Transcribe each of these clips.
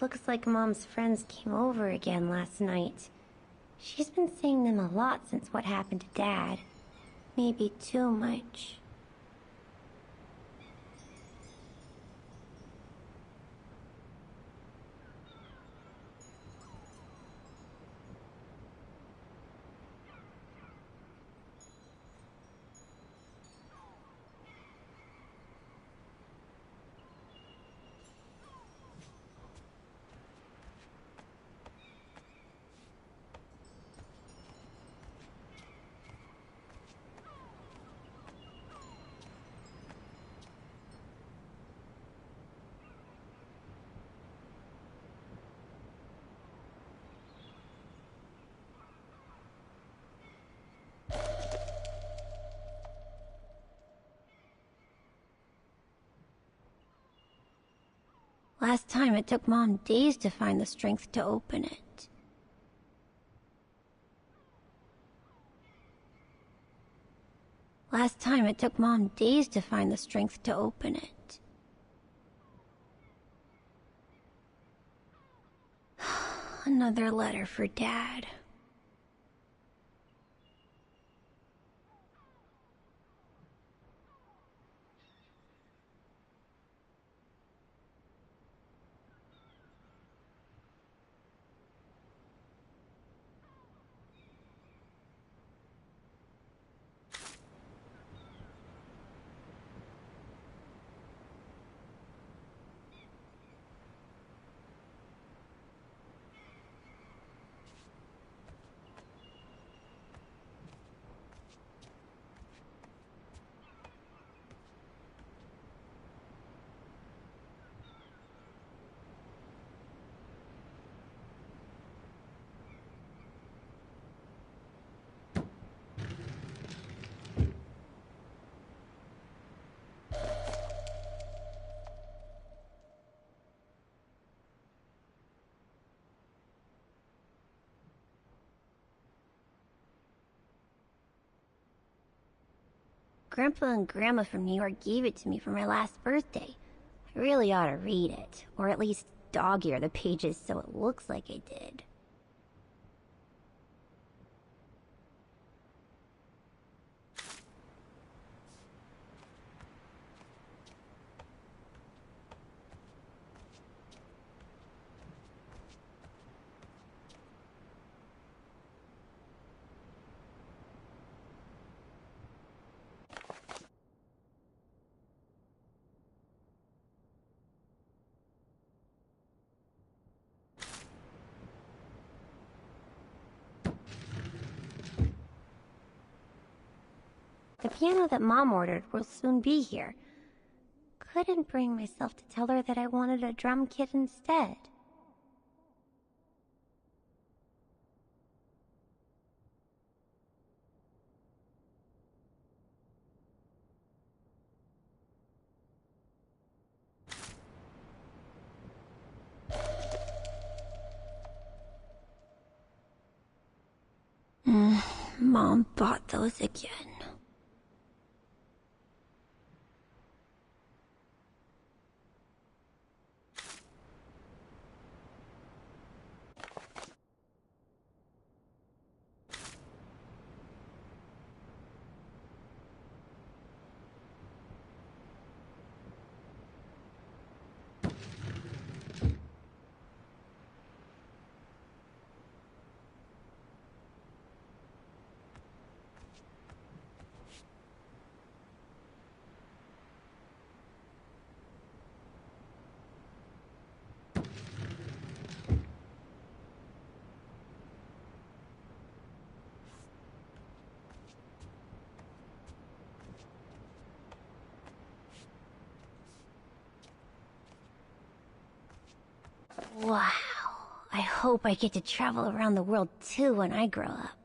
Looks like Mom's friends came over again last night. She's been seeing them a lot since what happened to Dad. Maybe too much. Last time it took Mom days to find the strength to open it. Last time it took Mom days to find the strength to open it. Another letter for Dad. Grandpa and Grandma from New York gave it to me for my last birthday. I really ought to read it, or at least dog-ear the pages so it looks like I did. The piano that Mom ordered will soon be here. Couldn't bring myself to tell her that I wanted a drum kit instead. Mom bought those again. Wow. I hope I get to travel around the world too when I grow up.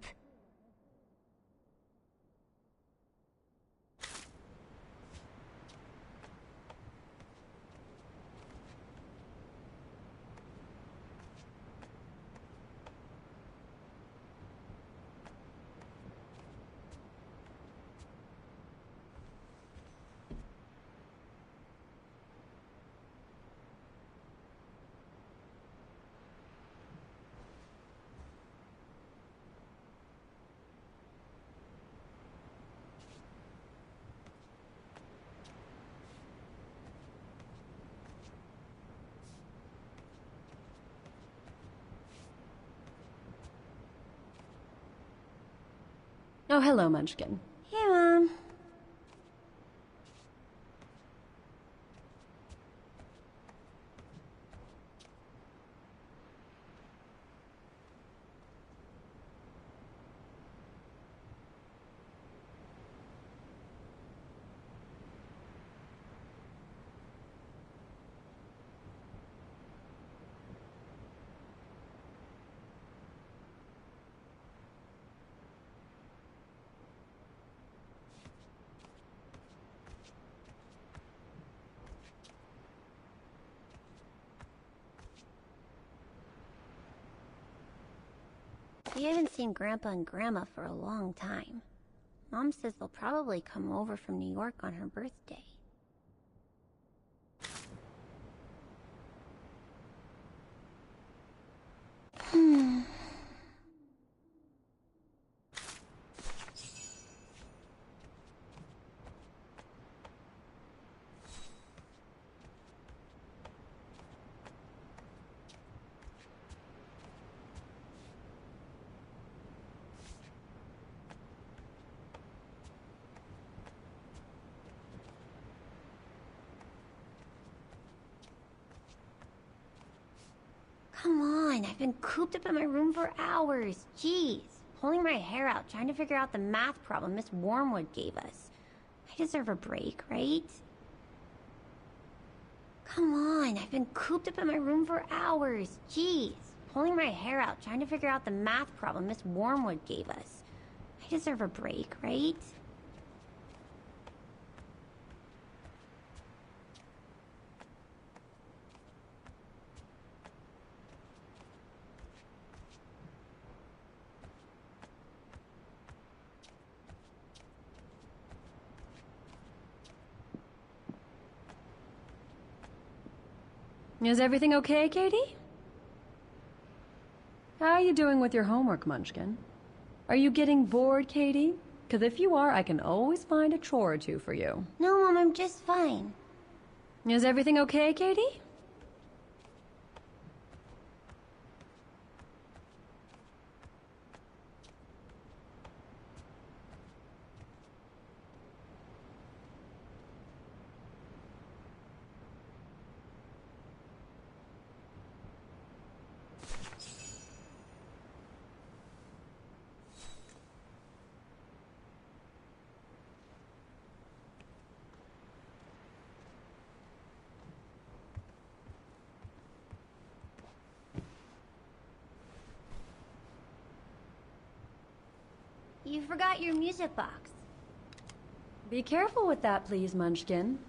Oh, hello, Munchkin. Hey, Mom. We haven't seen Grandpa and Grandma for a long time. Mom says they'll probably come over from New York on her birthday. Come on, I've been cooped up in my room for hours. Jeez, pulling my hair out trying to figure out the math problem Miss Wormwood gave us. I deserve a break, right? Come on, I've been cooped up in my room for hours. Jeez, pulling my hair out trying to figure out the math problem Miss Wormwood gave us. I deserve a break, right? Is everything okay, Katie? How are you doing with your homework, Munchkin? Are you getting bored, Katie? Because if you are, I can always find a chore or two for you. No, Mom, I'm just fine. Is everything okay, Katie? You forgot your music box. Be careful with that, please, Munchkin.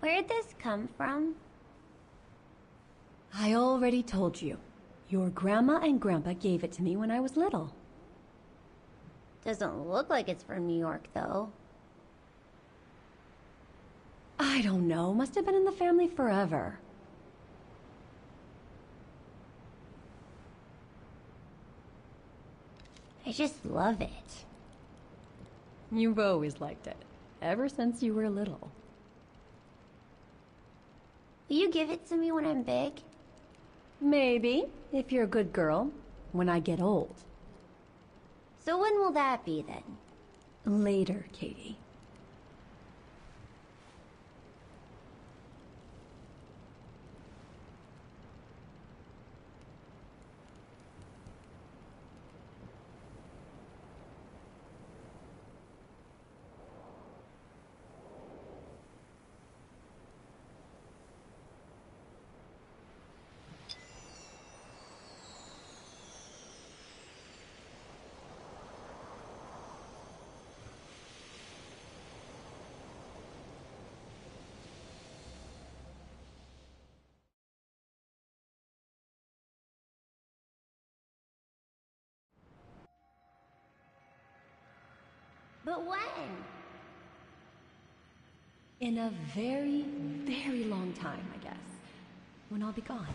Where'd this come from? I already told you. Your grandma and grandpa gave it to me when I was little. Doesn't look like it's from New York, though. I don't know. Must have been in the family forever. I just love it. You've always liked it. Ever since you were little. Will you give it to me when I'm big? Maybe, if you're a good girl, when I get old. So when will that be, then? Later, Katie. But when? In a very, very long time, I guess. When I'll be gone.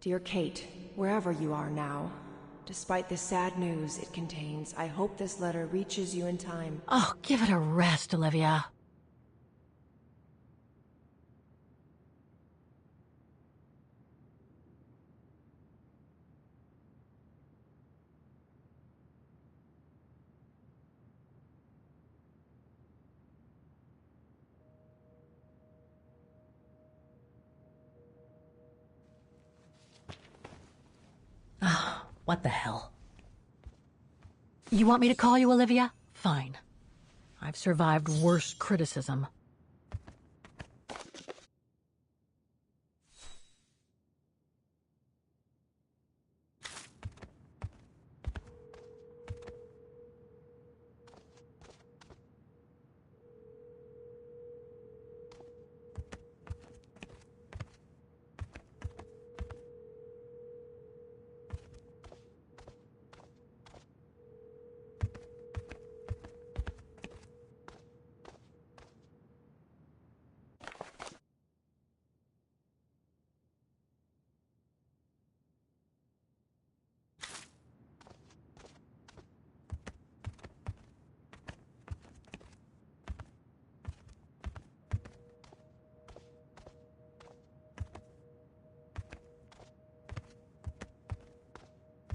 Dear Kate, wherever you are now, despite the sad news it contains, I hope this letter reaches you in time. Oh, give it a rest, Olivia. Ah, what the hell? You want me to call you Olivia? Fine. I've survived worse criticism.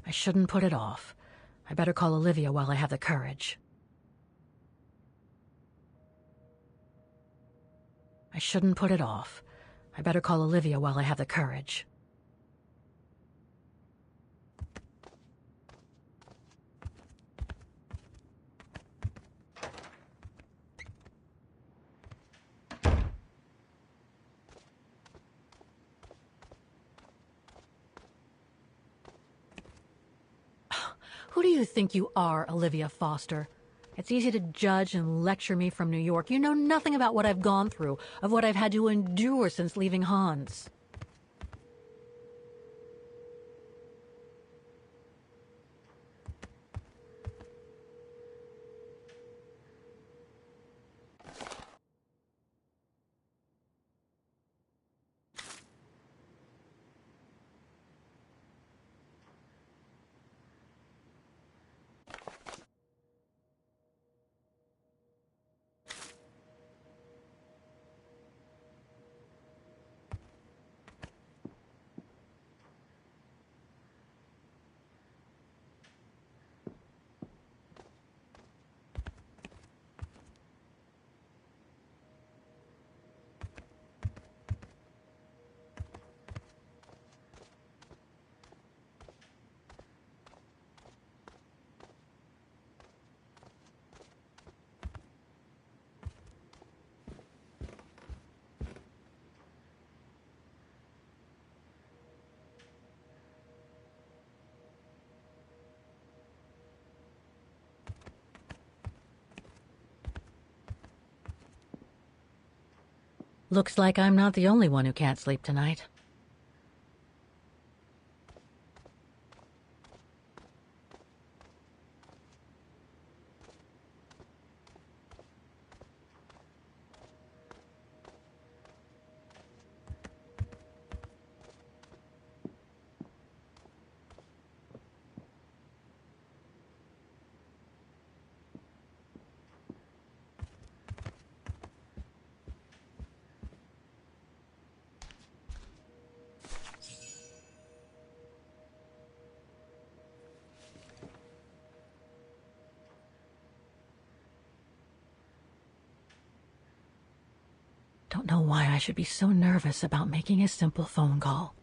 I shouldn't put it off. I better call Olivia while I have the courage. I shouldn't put it off. I better call Olivia while I have the courage. Who do you think you are, Olivia Foster? It's easy to judge and lecture me from New York. You know nothing about what I've gone through, of what I've had to endure since leaving Hans. Looks like I'm not the only one who can't sleep tonight. Don't know why I should be so nervous about making a simple phone call.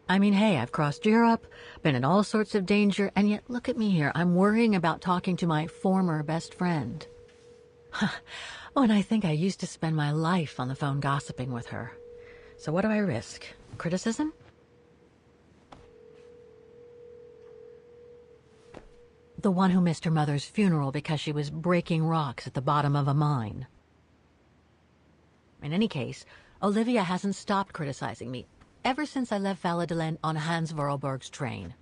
I mean, hey, I've crossed Europe, been in all sorts of danger, and yet look at me here. I'm worrying about talking to my former best friend. Oh, and I think I used to spend my life on the phone gossiping with her. So what do I risk? Criticism? The one who missed her mother's funeral because she was breaking rocks at the bottom of a mine. In any case, Olivia hasn't stopped criticizing me ever since I left Valladolid on Hans Vorarlberg's train.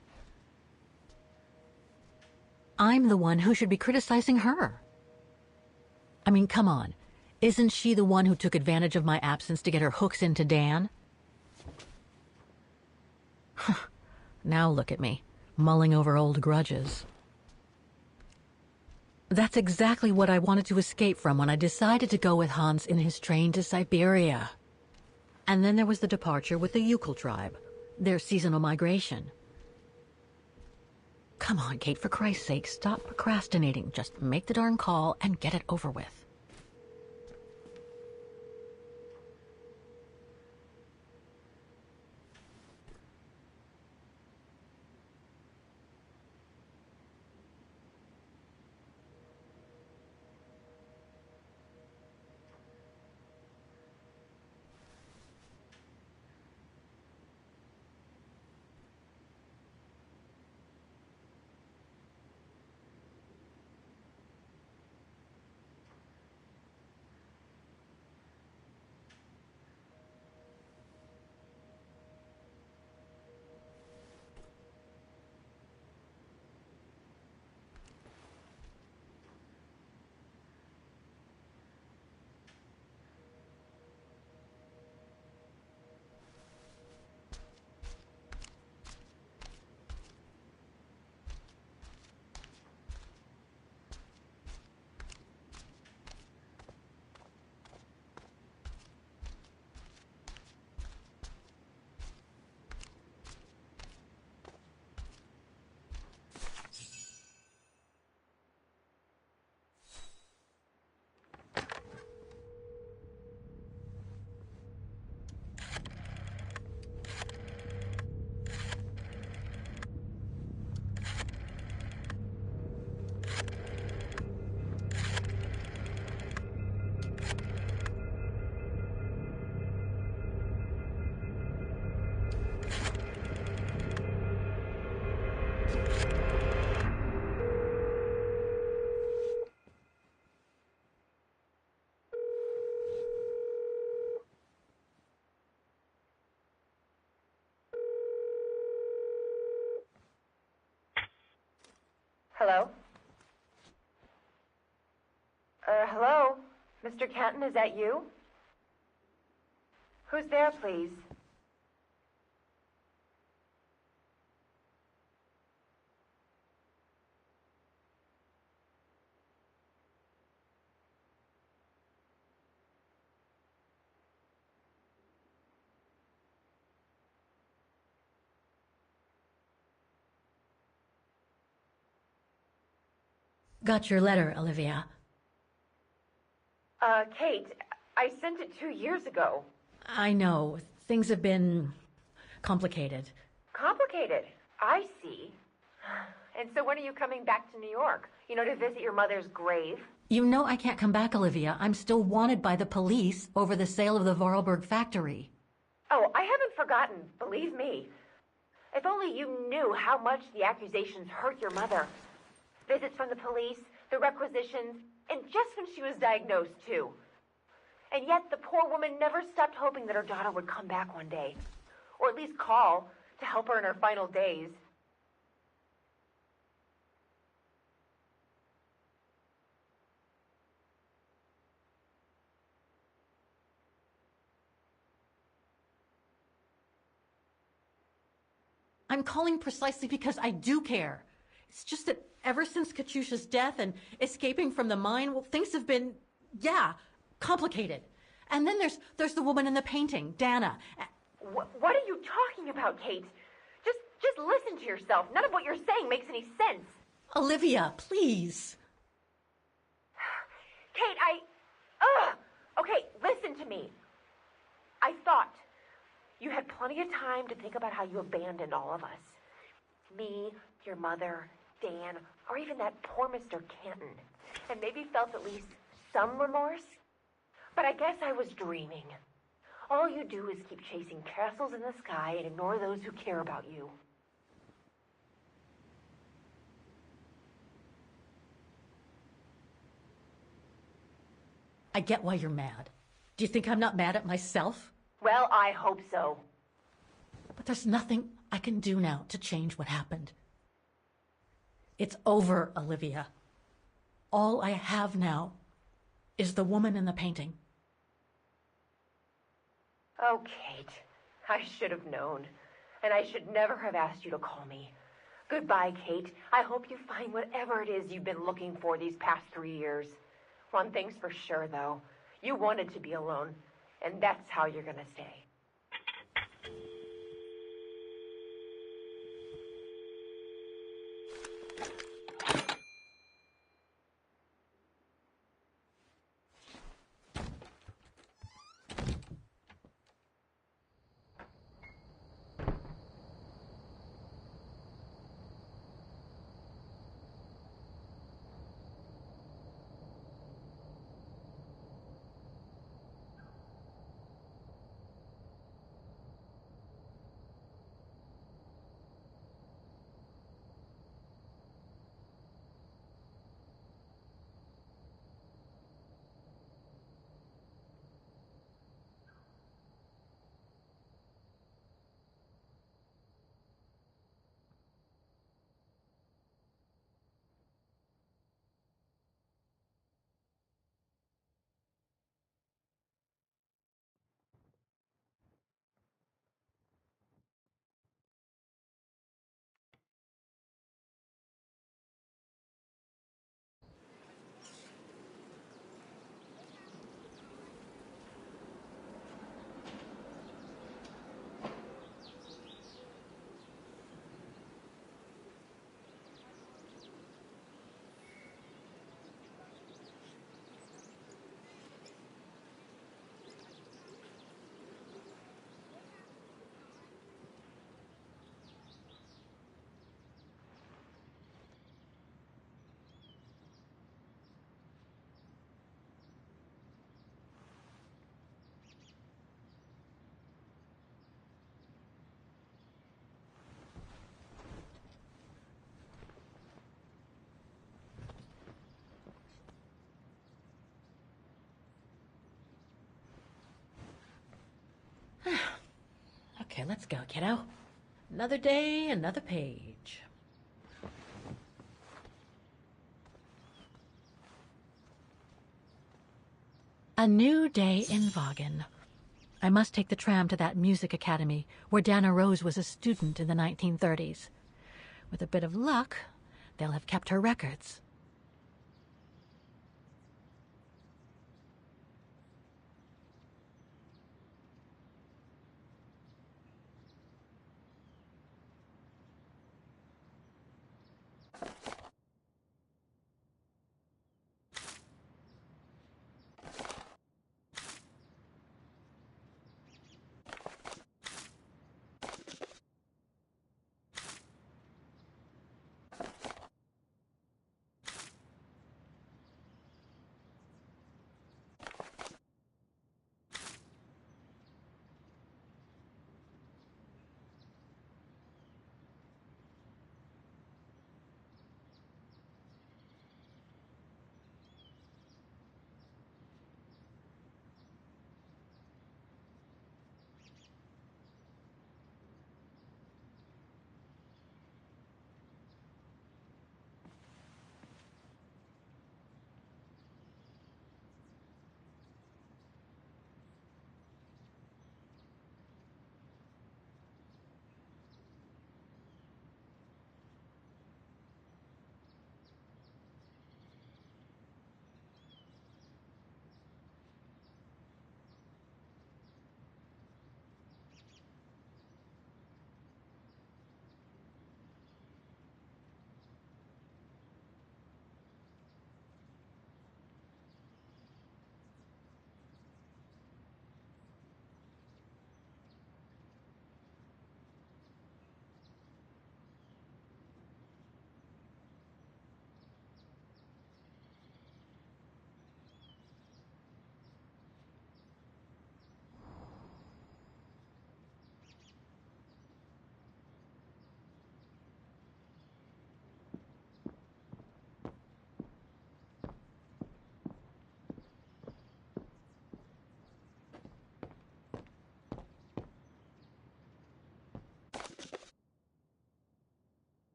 I'm the one who should be criticizing her. I mean, come on. Isn't she the one who took advantage of my absence to get her hooks into Dan? Now look at me, mulling over old grudges. That's exactly what I wanted to escape from when I decided to go with Hans in his train to Syberia. And then there was the departure with the Yukon tribe, their seasonal migration. Come on, Kate, for Christ's sake, stop procrastinating. Just make the darn call and get it over with. Hello? Hello? Mr. Kenton, is that you? Who's there, please? Got your letter, Olivia. Kate, I sent it 2 years ago. I know. Things have been complicated. Complicated? I see. And so when are you coming back to New York? You know, to visit your mother's grave? You know I can't come back, Olivia. I'm still wanted by the police over the sale of the Vorarlberg factory. Oh, I haven't forgotten, believe me. If only you knew how much the accusations hurt your mother. Visits from the police, the requisitions, and just when she was diagnosed, too. And yet the poor woman never stopped hoping that her daughter would come back one day. Or at least call to help her in her final days. I'm calling precisely because I do care. It's just that ever since Katyusha's death and escaping from the mine, well, things have been, complicated. And then there's the woman in the painting, Dana. What are you talking about, Kate? Just listen to yourself. None of what you're saying makes any sense. Olivia, please. Kate, Okay, listen to me. I thought you had plenty of time to think about how you abandoned all of us. Me, your mother, Dan, or even that poor Mr. Canton. And maybe felt at least some remorse. But I guess I was dreaming. All you do is keep chasing castles in the sky and ignore those who care about you. I get why you're mad. Do you think I'm not mad at myself? Well, I hope so. But there's nothing I can do now to change what happened. It's over, Olivia. All I have now is the woman in the painting. Oh, Kate, I should have known. And I should never have asked you to call me. Goodbye, Kate. I hope you find whatever it is you've been looking for these past 3 years. One thing's for sure, though. You wanted to be alone, and that's how you're gonna stay. Okay, let's go, kiddo. Another day, another page. A new day in Vaughan. I must take the tram to that music academy where Dana Rose was a student in the 1930s. With a bit of luck, they'll have kept her records.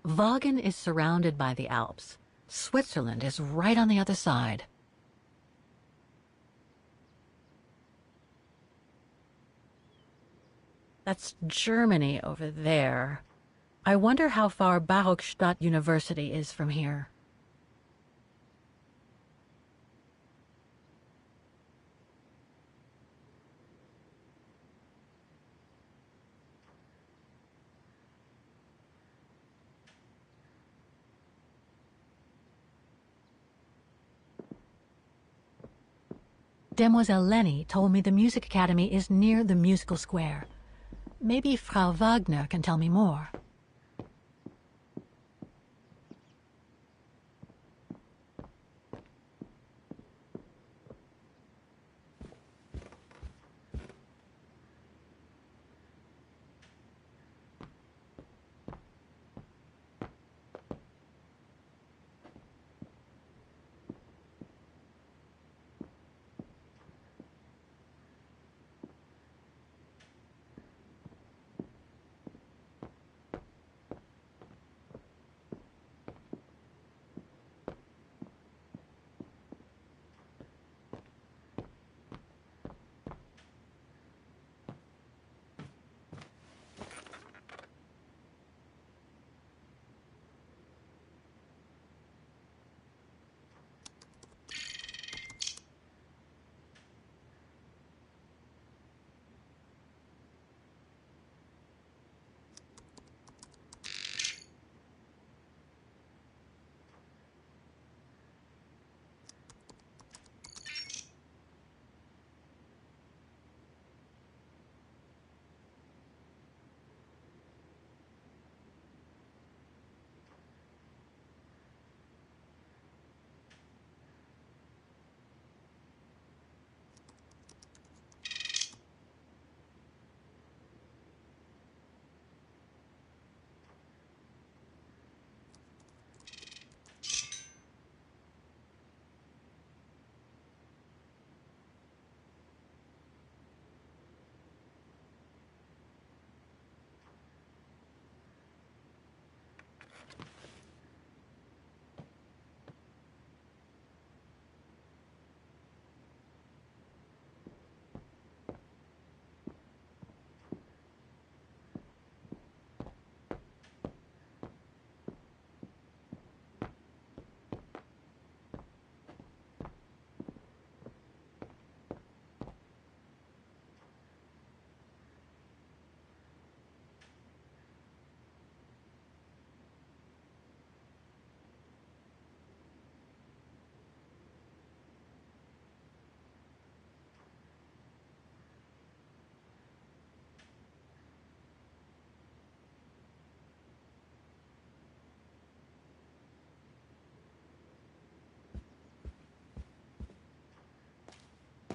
Vaughan is surrounded by the Alps. Switzerland is right on the other side. That's Germany over there. I wonder how far Barokstadt University is from here. Demoiselle Lenny told me the music academy is near the musical square. Maybe Frau Wagner can tell me more.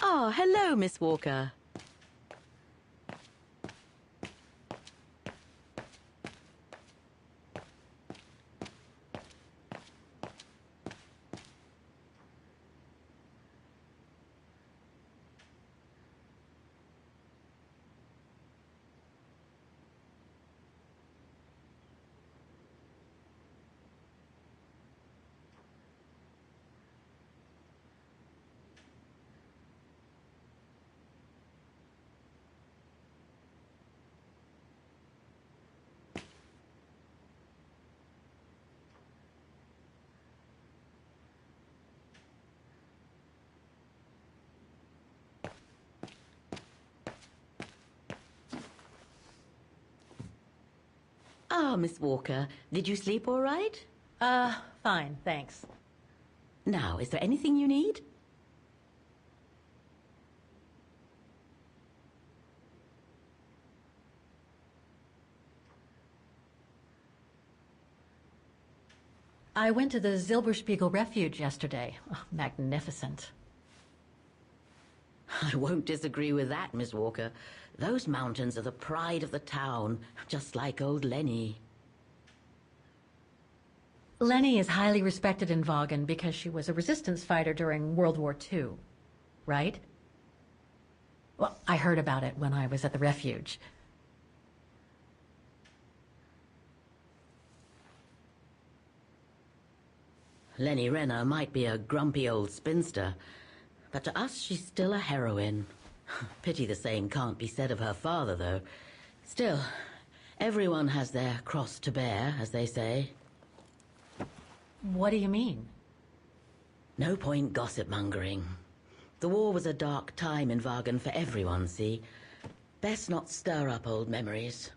Oh, hello, Miss Walker. Ah, Miss Walker, did you sleep all right? Fine, thanks. Now, is there anything you need? I went to the Silberspiegel Refuge yesterday. Oh, magnificent. I won't disagree with that, Miss Walker. Those mountains are the pride of the town, just like old Lenny. Lenny is highly respected in Vaughan because she was a resistance fighter during World War II, right? Well, I heard about it when I was at the refuge. Lenny Renner might be a grumpy old spinster, but to us she's still a heroine. Pity the same can't be said of her father, though. Still, everyone has their cross to bear, as they say. What do you mean? No point gossip-mongering. The war was a dark time in Vagan for everyone, see? Best not stir up old memories.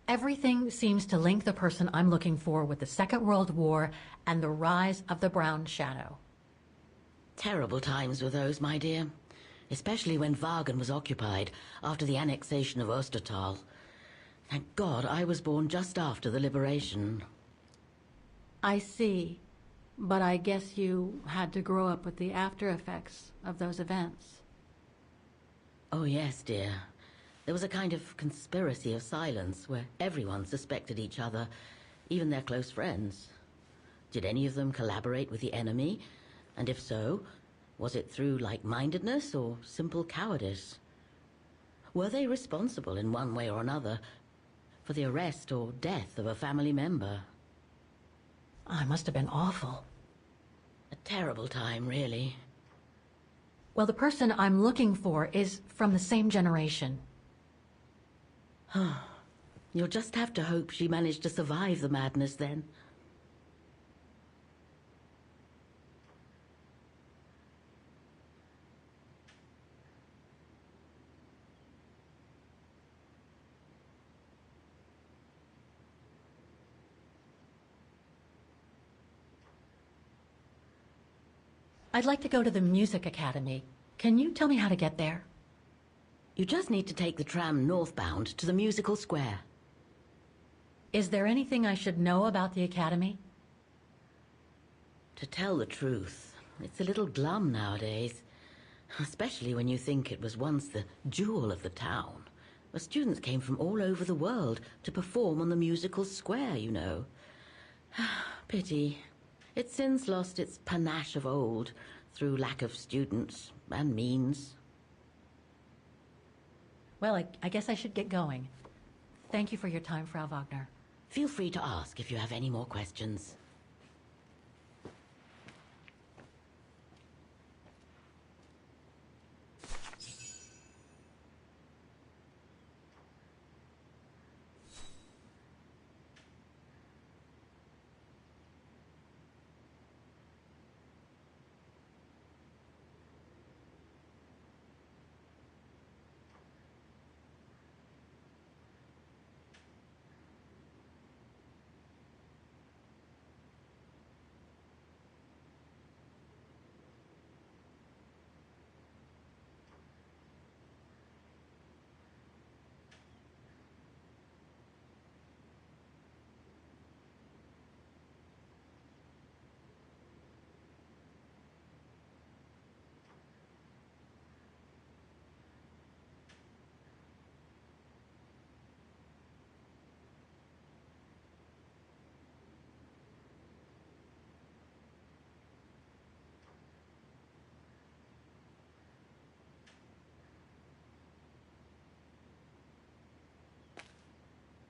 Everything seems to link the person I'm looking for with the Second World War and the rise of the Brown Shadow. Terrible times were those, my dear. Especially when Vagan was occupied after the annexation of Ostertal. Thank God I was born just after the liberation. I see. But I guess you had to grow up with the after effects of those events. Oh yes, dear. There was a kind of conspiracy of silence where everyone suspected each other, even their close friends. Did any of them collaborate with the enemy? And if so, was it through like-mindedness or simple cowardice? Were they responsible in one way or another for the arrest or death of a family member? Oh, it must have been awful. A terrible time, really. Well, the person I'm looking for is from the same generation. You'll just have to hope she managed to survive the madness then. I'd like to go to the Music Academy. Can you tell me how to get there? You just need to take the tram northbound to the musical square. Is there anything I should know about the Academy? To tell the truth, it's a little glum nowadays. Especially when you think it was once the jewel of the town, where students came from all over the world to perform on the musical square, you know. Pity. It's since lost its panache of old through lack of students and means. Well, I guess I should get going. Thank you for your time, Frau Wagner. Feel free to ask if you have any more questions.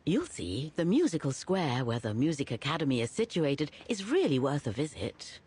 You'll see, the musical square where the Music Academy is situated is really worth a visit.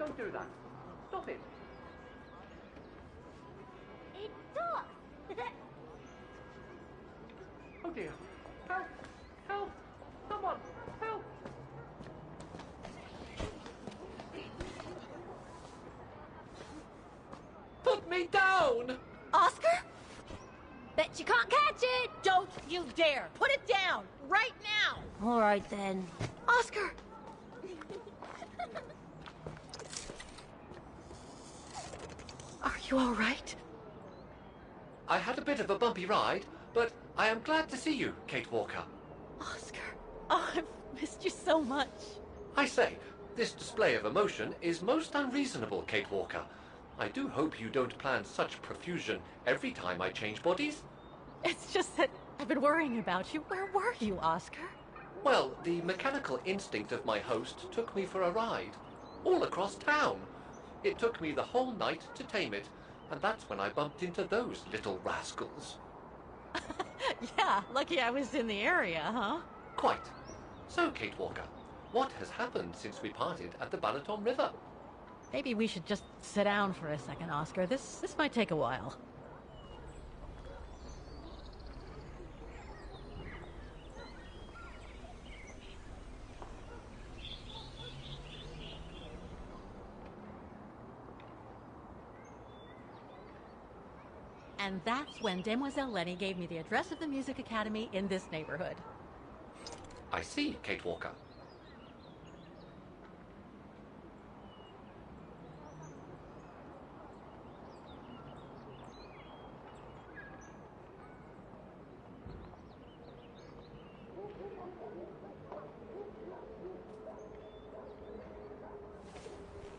Don't do that. Stop it. It does! Oh dear. Help! Help! Someone! Help! Put me down! Oscar? Bet you can't catch it! Don't you dare! Put it down! Right now! All right, then. Oscar! Are you all right? I had a bit of a bumpy ride, but I am glad to see you, Kate Walker. Oscar! Oh, I've missed you so much. I say, this display of emotion is most unreasonable, Kate Walker. I do hope you don't plan such profusion every time I change bodies. It's just that I've been worrying about you. Where were you, Oscar? Well, the mechanical instinct of my host took me for a ride, all across town. It took me the whole night to tame it, and that's when I bumped into those little rascals. Yeah, lucky I was in the area, huh? Quite. So, Kate Walker, what has happened since we parted at the Balaton River? Maybe we should just sit down for a second, Oscar. This might take a while. And that's when Demoiselle Lenny gave me the address of the Music Academy in this neighborhood. I see, Kate Walker.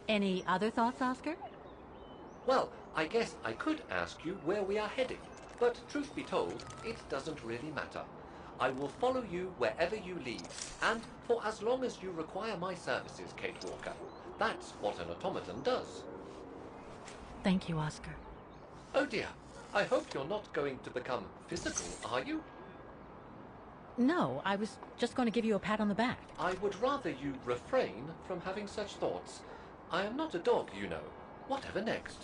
Any other thoughts, Oscar? Well, I guess I could ask you where we are heading, but truth be told, it doesn't really matter. I will follow you wherever you lead, and for as long as you require my services, Kate Walker. That's what an automaton does. Thank you, Oscar. Oh dear, I hope you're not going to become physical, are you? No, I was just going to give you a pat on the back. I would rather you refrain from having such thoughts. I am not a dog, you know. Whatever next?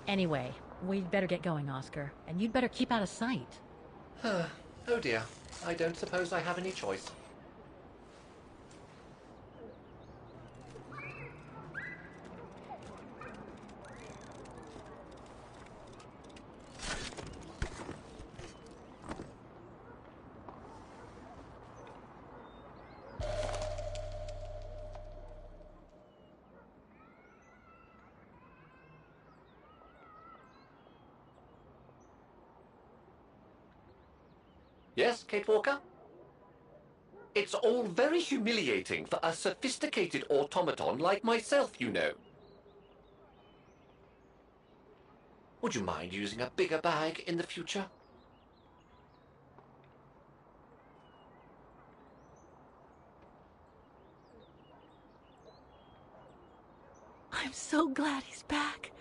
Anyway, we'd better get going, Oscar. And you'd better keep out of sight. Oh dear, I don't suppose I have any choice. Yes, Kate Walker? It's all very humiliating for a sophisticated automaton like myself, you know. Would you mind using a bigger bag in the future? I'm so glad he's back.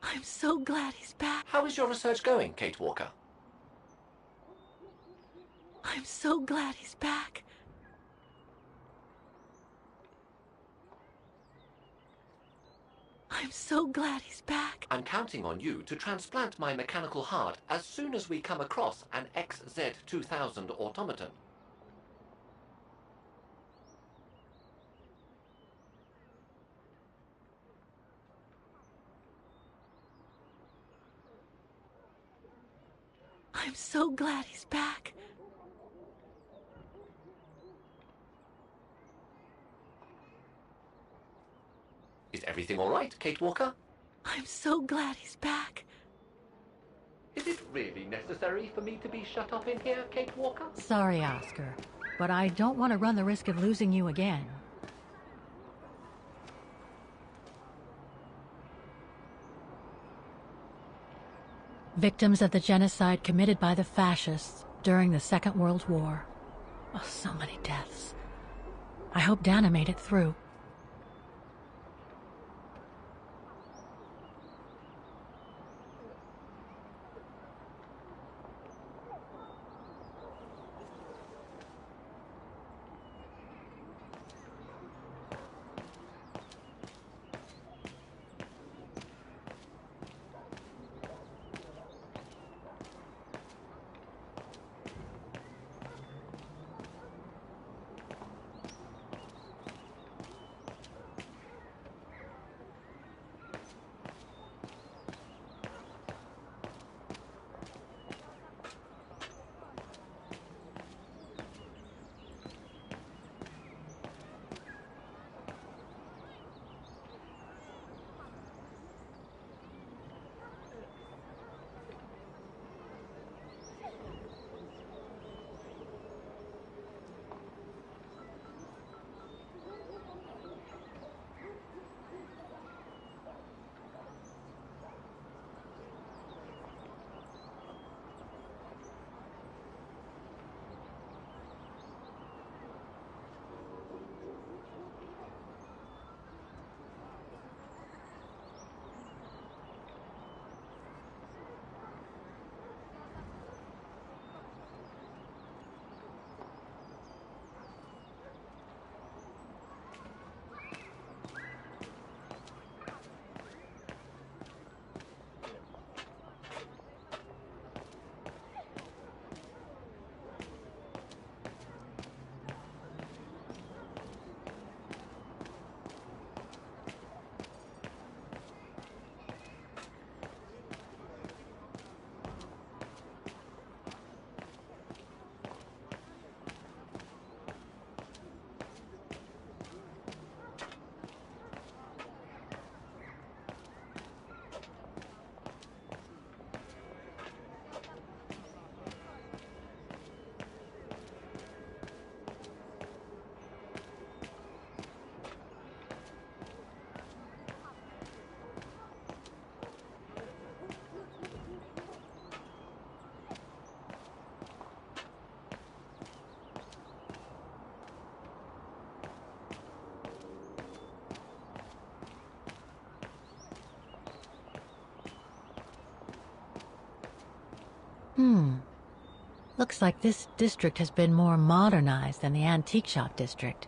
I'm so glad he's back. How is your research going, Kate Walker? I'm so glad he's back. I'm so glad he's back. I'm counting on you to transplant my mechanical heart as soon as we come across an XZ2000 automaton. I'm so glad he's back. Is everything all right, Kate Walker? I'm so glad he's back. Is it really necessary for me to be shut up in here, Kate Walker? Sorry, Oscar, but I don't want to run the risk of losing you again. Victims of the genocide committed by the fascists during the Second World War. Oh, so many deaths. I hope Dana made it through. Looks like this district has been more modernized than the antique shop district.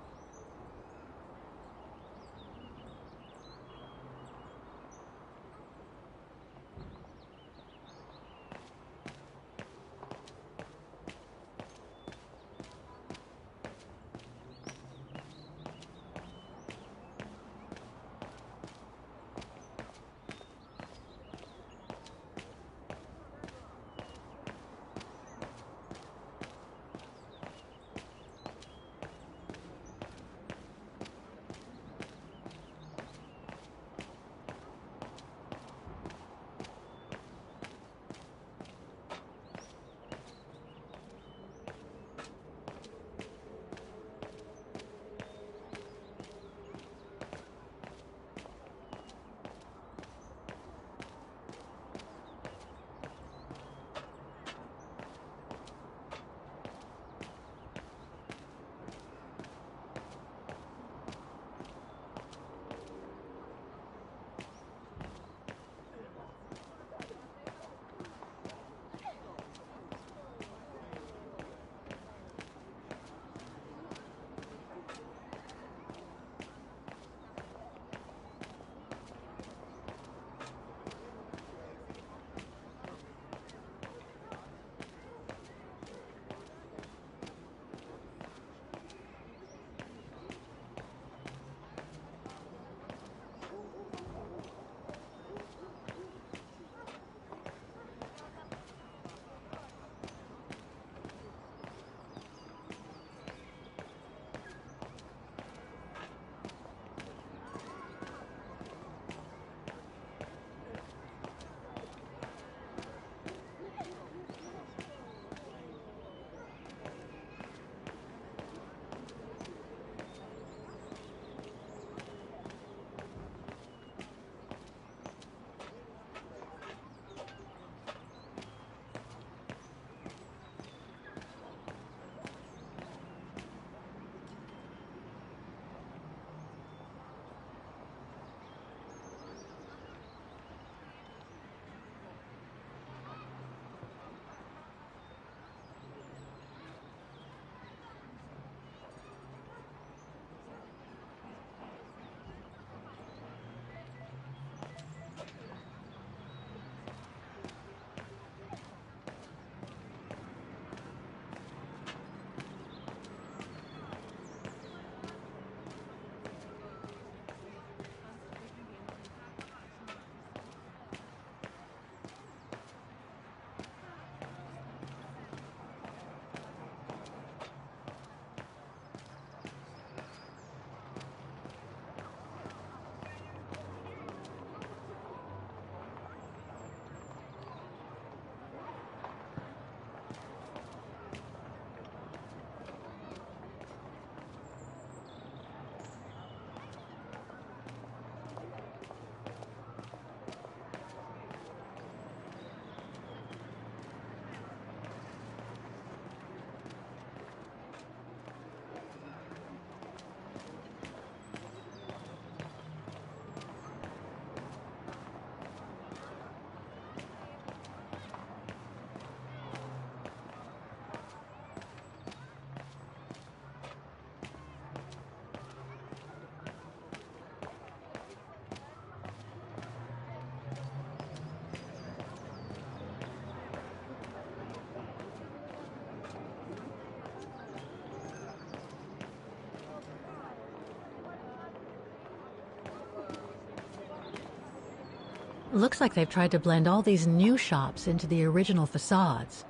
Looks like they've tried to blend all these new shops into the original facades.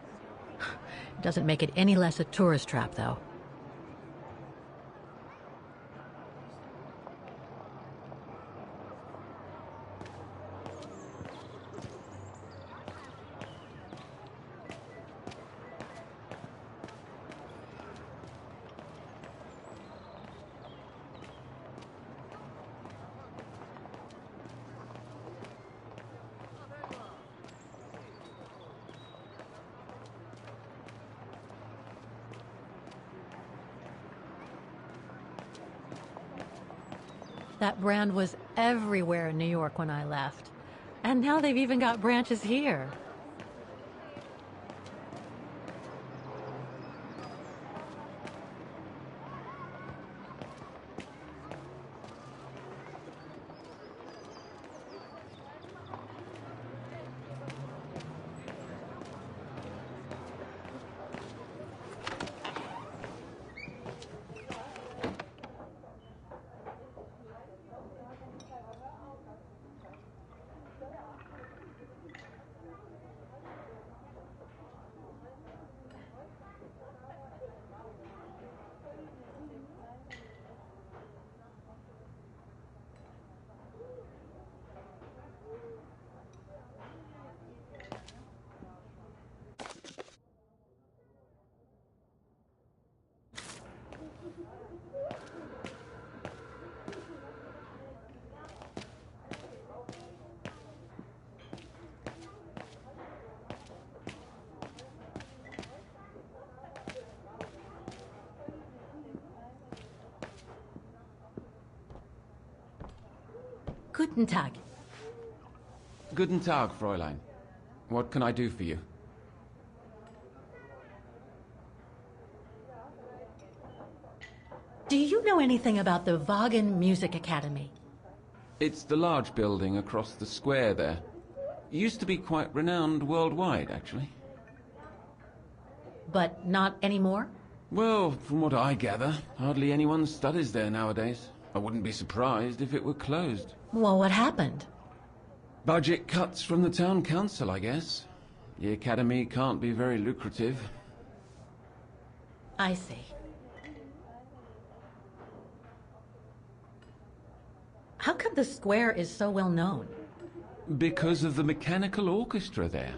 It doesn't make it any less a tourist trap, though. That brand was everywhere in New York when I left. And now they've even got branches here. Guten Tag. Guten Tag, Fräulein. What can I do for you? Do you know anything about the Wagen Music Academy? It's the large building across the square there. Used to be quite renowned worldwide, actually. But not anymore? Well, from what I gather, hardly anyone studies there nowadays. I wouldn't be surprised if it were closed. Well, what happened? Budget cuts from the town council, I guess. The academy can't be very lucrative. I see. How come the square is so well known? Because of the mechanical orchestra there.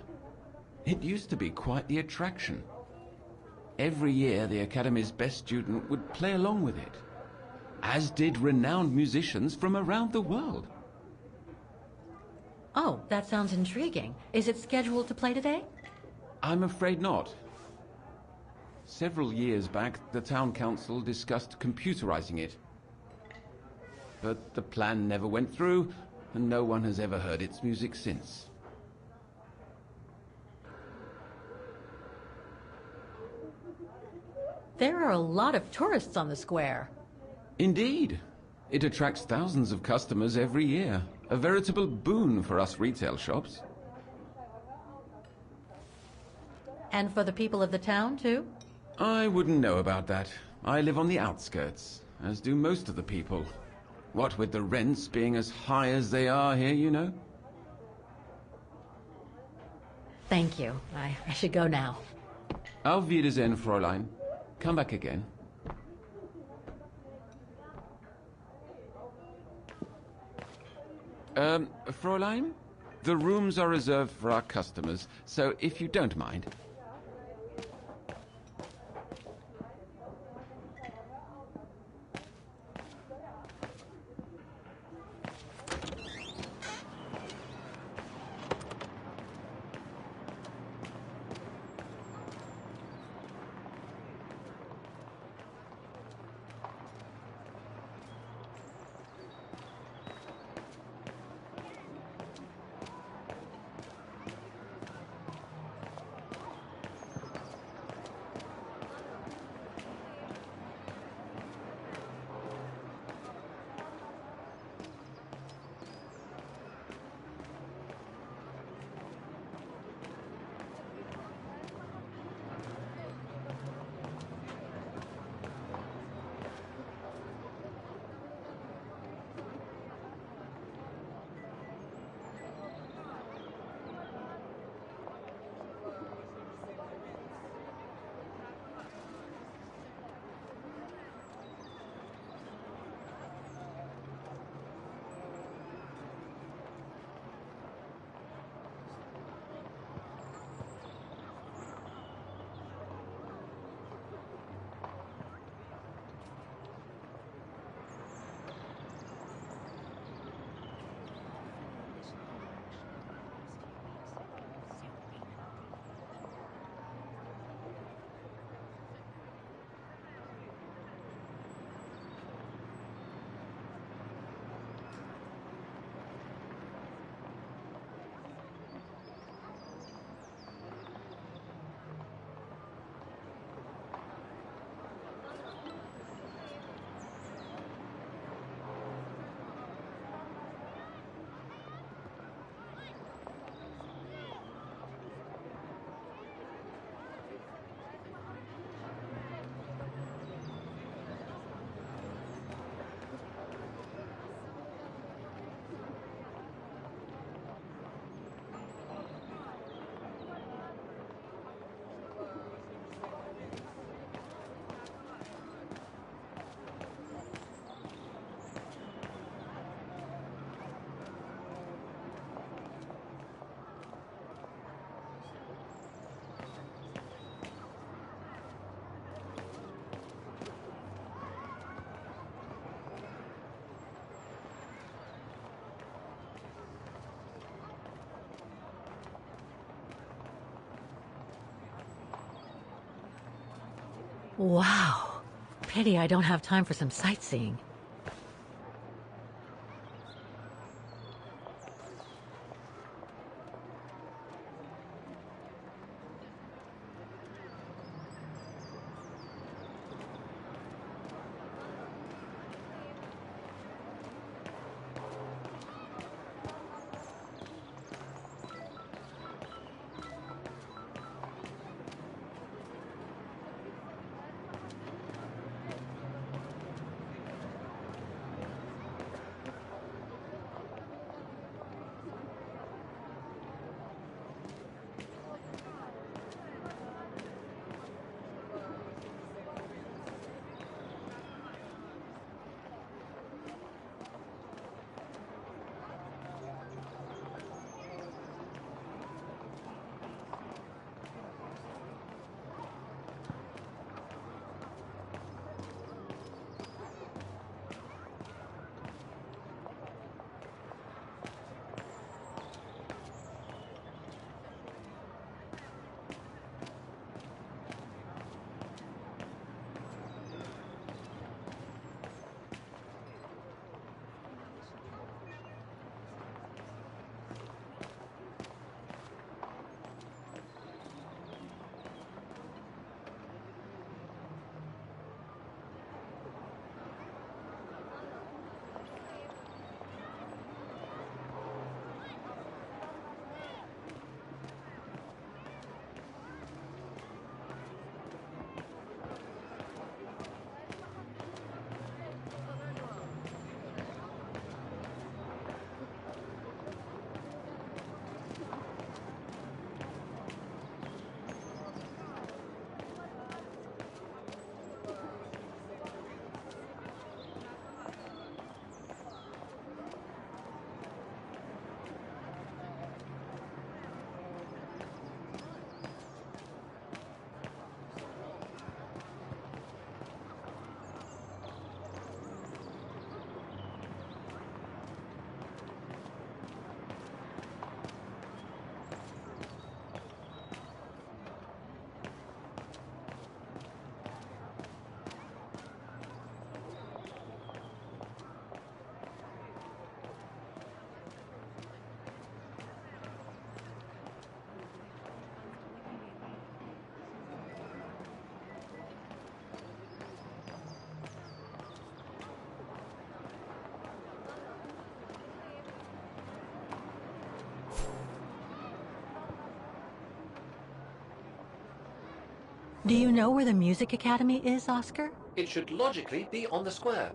It used to be quite the attraction. Every year, the Academy's best student would play along with it, as did renowned musicians from around the world. Oh, that sounds intriguing. Is it scheduled to play today? I'm afraid not. Several years back, the town council discussed computerizing it. But the plan never went through, and no one has ever heard its music since. There are a lot of tourists on the square. Indeed. It attracts thousands of customers every year. A veritable boon for us retail shops. And for the people of the town, too? I wouldn't know about that. I live on the outskirts, as do most of the people. What with the rents being as high as they are here, you know? Thank you. I should go now. Auf Wiedersehen, Fräulein. Come back again. Fräulein? The rooms are reserved for our customers, so if you don't mind. Wow. Pity I don't have time for some sightseeing. Do you know where the Music Academy is, Oscar? It should logically be on the square.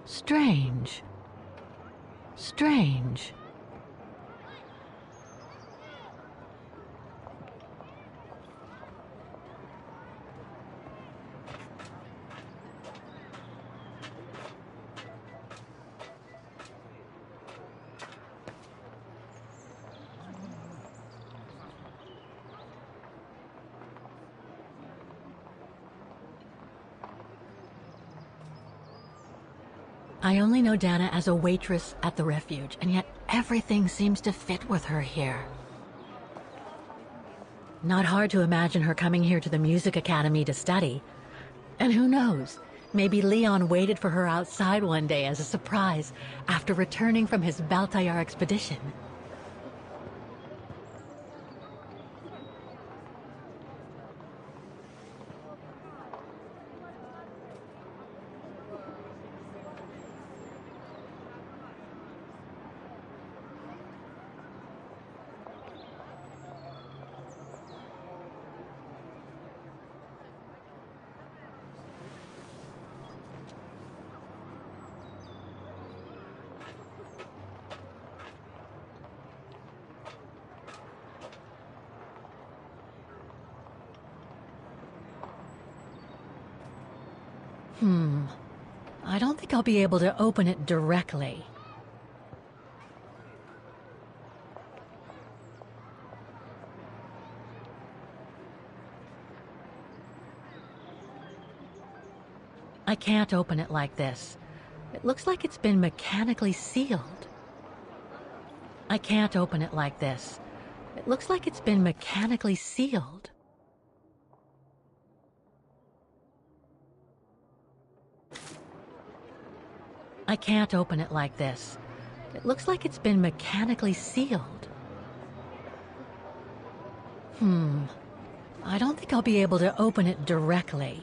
Strange. Strange. I only know Dana as a waitress at the refuge, and yet everything seems to fit with her here. Not hard to imagine her coming here to the Music Academy to study. And who knows, maybe Leon waited for her outside one day as a surprise after returning from his Baltayar expedition. I don't think I'll be able to open it directly. I can't open it like this. It looks like it's been mechanically sealed. I can't open it like this. It looks like it's been mechanically sealed. I can't open it like this. It looks like it's been mechanically sealed. I don't think I'll be able to open it directly.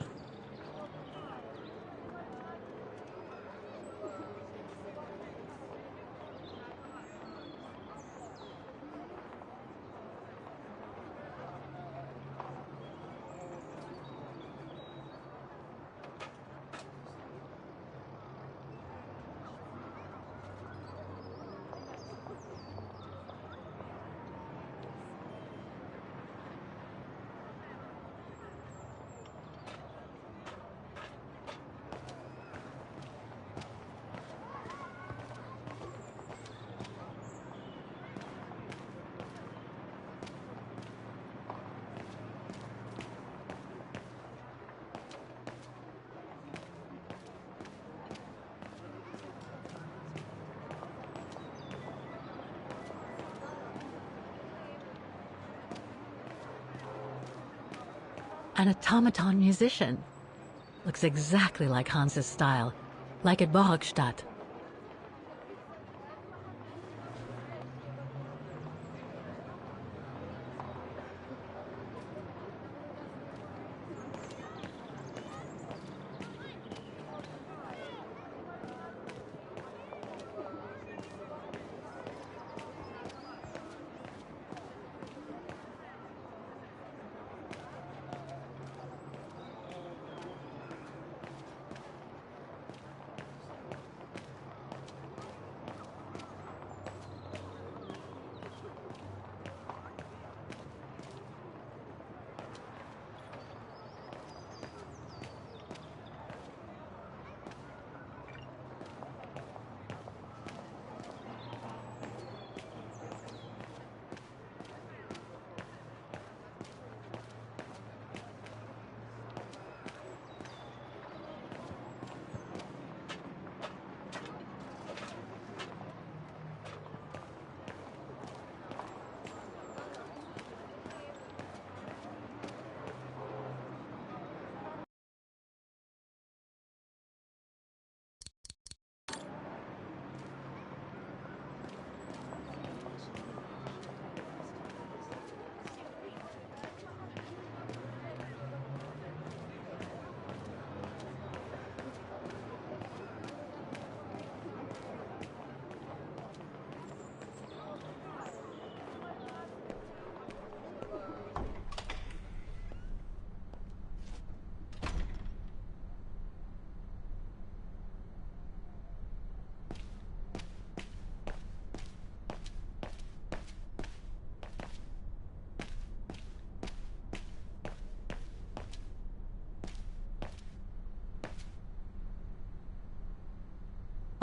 An automaton musician. Looks exactly like Hans's style, like at Bohogstadt.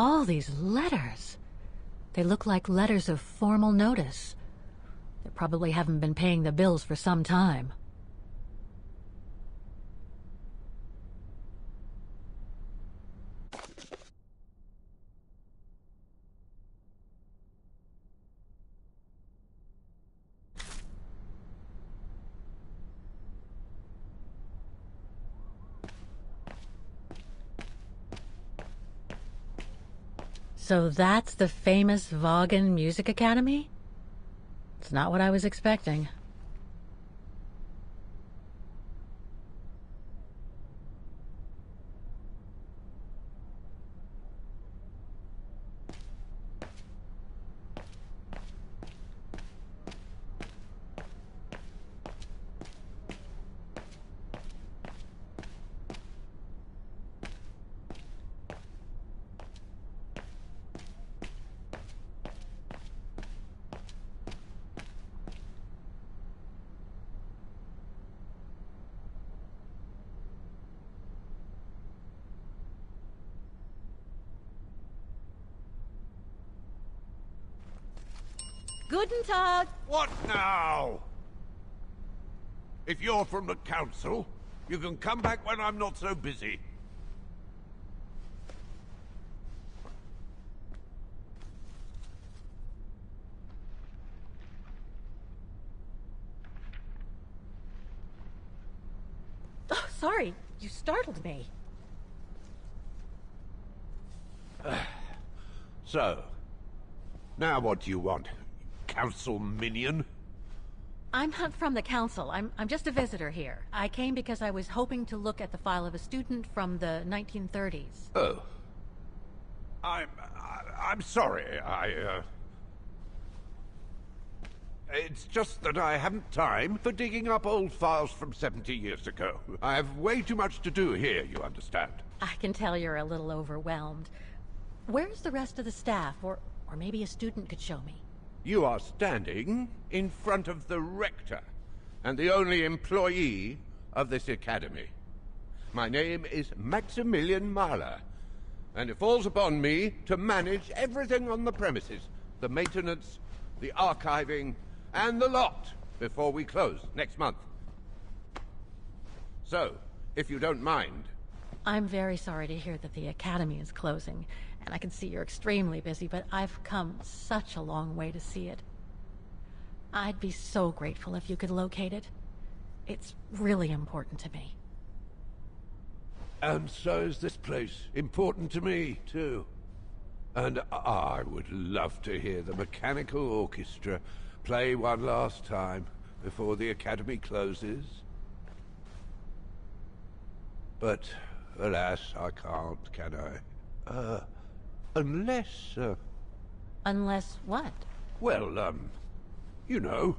All these letters. They look like letters of formal notice. They probably haven't been paying the bills for some time. So that's the famous Vaughan Music Academy? It's not what I was expecting. Guten Tag! What now? If you're from the council, you can come back when I'm not so busy. Oh, sorry. You startled me. So, now what do you want? Council minion? I'm not from the council. I'm just a visitor here. I came because I was hoping to look at the file of a student from the 1930s. Oh. I'm sorry. It's just that I haven't time for digging up old files from 70 years ago. I have way too much to do here, you understand. I can tell you're a little overwhelmed. Where's the rest of the staff? Or maybe a student could show me. You are standing in front of the rector and the only employee of this academy. My name is Maximilian Mahler, and it falls upon me to manage everything on the premises, the maintenance, the archiving, and the lot before we close next month. So, if you don't mind... I'm very sorry to hear that the academy is closing, and I can see you're extremely busy, but I've come such a long way to see it. I'd be so grateful if you could locate it. It's really important to me. And so is this place important to me, too. And I would love to hear the mechanical orchestra play one last time before the Academy closes. But, alas, I can't, can I? Unless, Unless what? well, you know.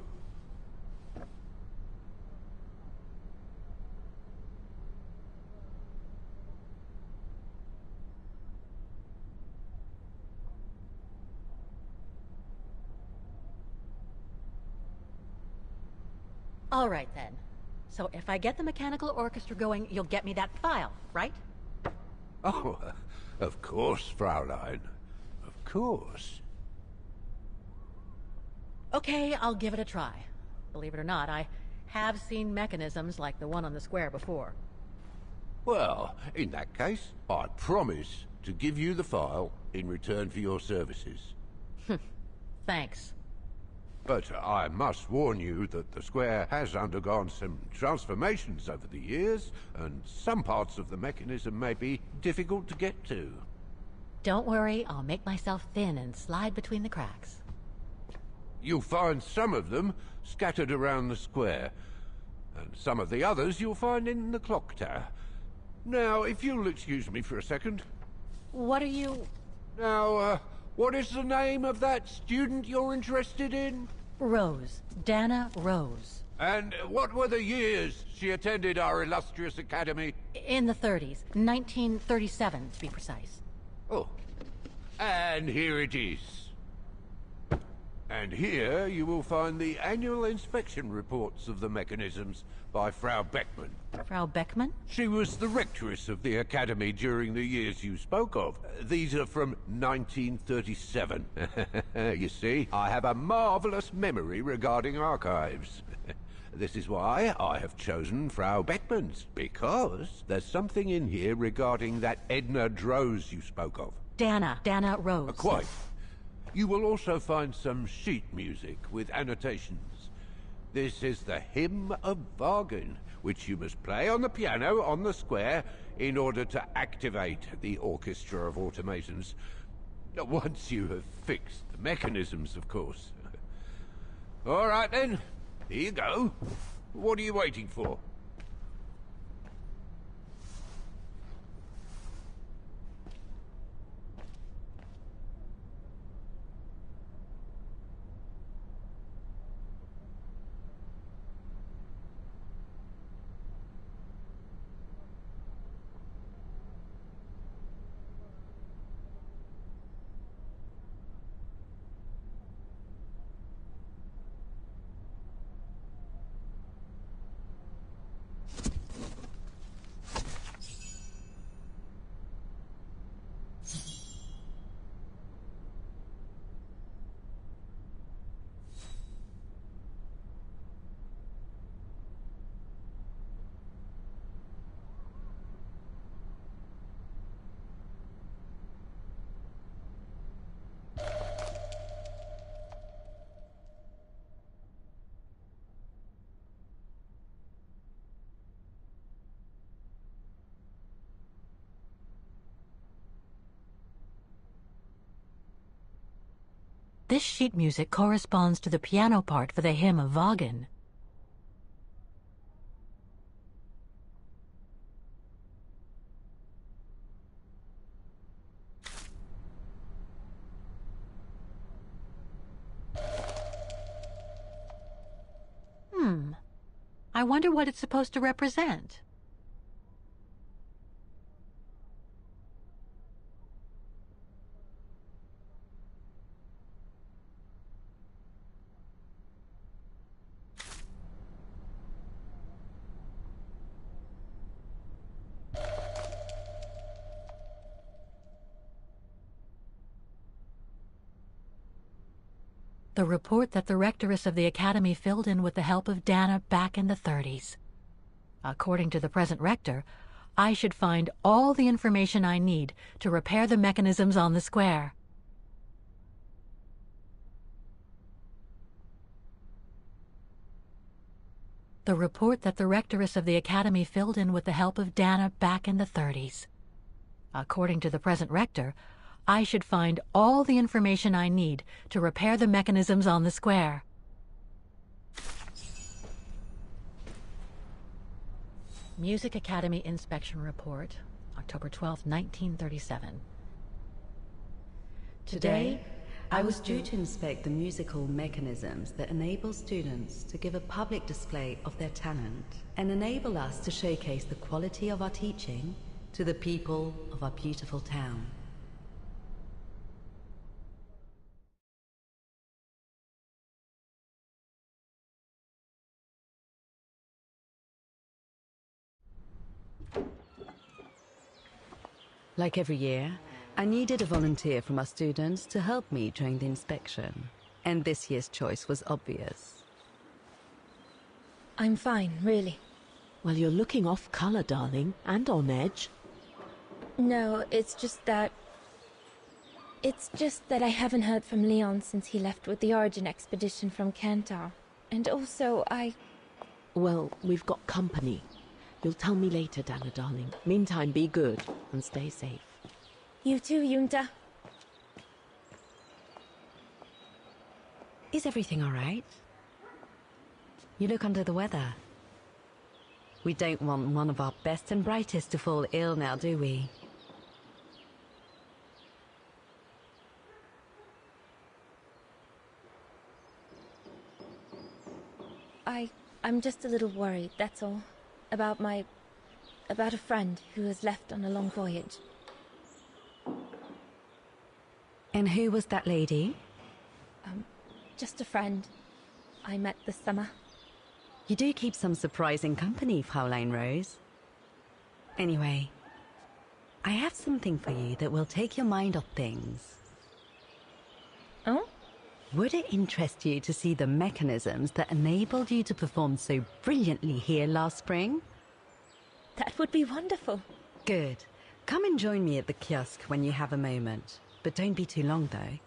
All right, then. So if I get the mechanical orchestra going, you'll get me that file, right? Oh, of course, Fraulein. Of course. Okay, I'll give it a try. Believe it or not, I have seen mechanisms like the one on the square before. Well, in that case, I promise to give you the file in return for your services. Thanks. But I must warn you that the square has undergone some transformations over the years, and some parts of the mechanism may be difficult to get to. Don't worry, I'll make myself thin and slide between the cracks. You'll find some of them scattered around the square, and some of the others you'll find in the clock tower. Now, if you'll excuse me for a second. What are you... Now, what is the name of that student you're interested in? Rose. Dana Rose. And what were the years she attended our illustrious academy? In the 30s. 1937, to be precise. Oh. And here it is. And here you will find the annual inspection reports of the mechanisms by Frau Beckmann. Frau Beckmann? She was the rectress of the academy during the years you spoke of. These are from 1937. You see, I have a marvelous memory regarding archives. This is why I have chosen Frau Beckmann's, because there's something in here regarding that Edna Droz you spoke of. Dana Rose. Quite. You will also find some sheet music with annotations. This is the Hymn of Wagen, which you must play on the piano on the square in order to activate the Orchestra of Automatons. Once you have fixed the mechanisms, of course. All right, then. Here you go. What are you waiting for? This sheet music corresponds to the piano part for the Hymn of Wagen. I wonder what it's supposed to represent. The report that the rectoress of the academy filled in with the help of Dana back in the 30s. According to the present rector, I should find all the information I need to repair the mechanisms on the square. The report that the rectoress of the academy filled in with the help of Dana back in the 30s. According to the present rector, I should find all the information I need to repair the mechanisms on the square. Music Academy Inspection Report, October 12, 1937. Today, I was due to inspect the musical mechanisms that enable students to give a public display of their talent and enable us to showcase the quality of our teaching to the people of our beautiful town. Like every year, I needed a volunteer from our students to help me during the inspection, and this year's choice was obvious. I'm fine, really. Well, you're looking off color, darling, and on edge. No, it's just that I haven't heard from Leon since he left with the Origin expedition from Kantar. And also, Well, we've got company. You'll tell me later, Dana, darling. Meantime, be good and stay safe. You too, Yunta. Is everything all right? You look under the weather. We don't want one of our best and brightest to fall ill now, do we? I'm just a little worried, that's all. About a friend who has left on a long voyage. And who was that lady? Just a friend I met this summer. You do keep some surprising company, Fraulein Rose. Anyway, I have something for you that will take your mind off things. Oh? Would it interest you to see the mechanisms that enabled you to perform so brilliantly here last spring? That would be wonderful. Good. Come and join me at the kiosk when you have a moment. But don't be too long, though.